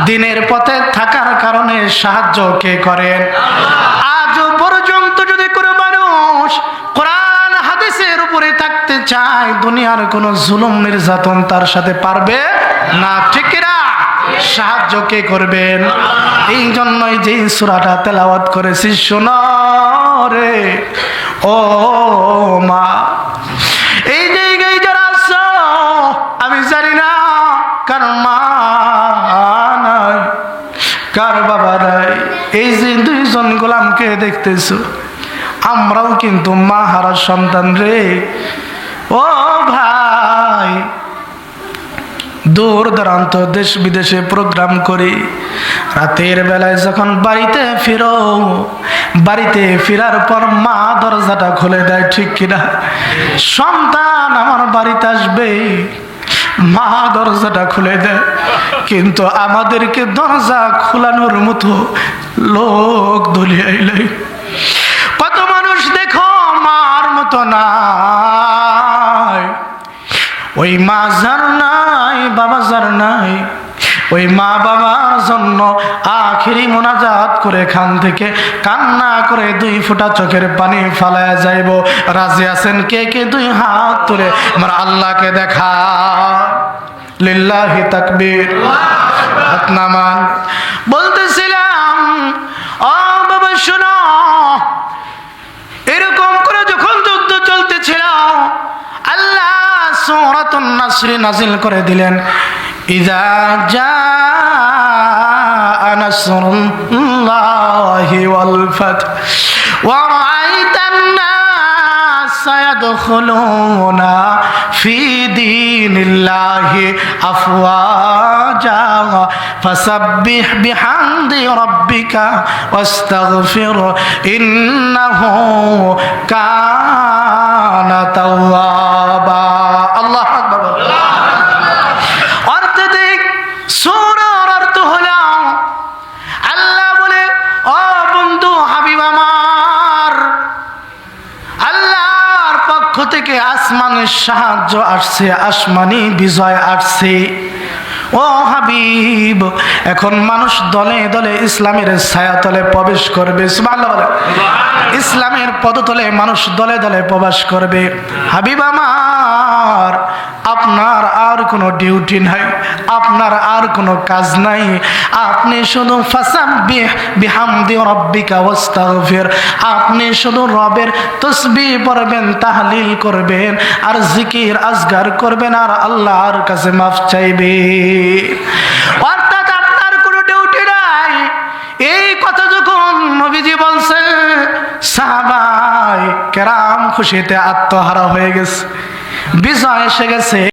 দিনের পথে থাকার কারণে সাহায্য কে করেন? আজও পর্যন্ত যদি কোনো মানুষ কোরআন হাদিসের উপরে থাকতে চায়, দুনিয়ার কোনো জুলুম নির্যাতন তার সাথে পারবে না, ঠিক না? সাহায্য কে করবেন? এই জন্যই যে সূরাটা তেলাওয়াত করেছি, শোনো রে ও মা, এই জায়গায় যারা আছো, আমি জানি না কার মা নাই, কার বাবা নাই। এই যে দুইজন গোলামকে দেখতেছো, আমরাও কিন্তু মা হারা সন্তান রে। ও ভাই, দূর দূরান্ত দেশ বিদেশে প্রোগ্রাম করি, রাতের বেলায় যখন বাড়িতে ফিরো, বাড়িতে ফেরার পর মা দরজাটা খুলে দেয়, ঠিক কিনা? সন্তান আমার বাড়িতে আসবে, মা দরজাটা খুলে দেয়, কিন্তু আমাদেরকে দরজা খোলানোর মতো লোক দলিয়াইলাই। কত মানুষ দেখো মার মতো নাই, ওই মা যার নাই, বাবা যার নাই, ওই মা বাবার জন্য আখিরি মোনাজাত করে খান থেকে কান্না করে 2 ফোঁটা চোখের পানি ফালায়া যাইব। রাজি আছেন কে কে? 2 হাত তুলে আমার আল্লাহকে দেখা। লিল্লাহি তাকবীর। হাত নামান। বলতেছিলাম, ও বাবা শোনো, এরকম করে যখন যুদ্ধ চলতেছিল, আল্লাহ সূরাতুন নাসর নাজিল করে দিলেন, ইযা জাআ নাসরুল্লাহি ওয়াল ফাত ওয়া রাআইতান নাস ইয়াদখুলুনা ফি দীনিল্লাহি আফওয়াজা ফাসাব্বিহ বিহামদি রাব্বিকা ওয়াস্তাগফির ইন্নাহু কানা তাওয়াবা। আল্লাহু আকবার। অর্থের সূরার অর্থ হলো, আল্লাহ বলে, ও বন্ধু হাবিব আমার, আল্লাহর পক্ষ থেকে আসমানের সাহায্য আসছে, আসমানি বিজয় আসছে। ও হাবিব, এখন মানুষ দলে দলে ইসলামের ছায়াতলে প্রবেশ করবে। সুবহানাল্লাহ বলে। ইসলামের পদতলে মানুষ দলে দলে প্রবেশ করবে। হাবিব আমার, আপনার আর কোনো ডিউটি নাই, আপনার আর কোনো কাজ নাই, আপনি শুধু ফাসাব্বিহ বিহামদি রাব্বিকা ওয়াস্তাগফির, আপনি শুধু রবের তাসবিহ পড়বেন, তাহলিল করবেন, আর জিকির আজগার করবেন, আর আল্লাহর কাছে মাফ চাইবেন। অর্থাৎ আপনার কোনো ডিউটি নাই। এই কথা যখন নবীজি বলছে, সাহাবায়ে কেরাম খুশিতে আত্মহারা হয়ে গেছে, বিজয় এসে গেছে।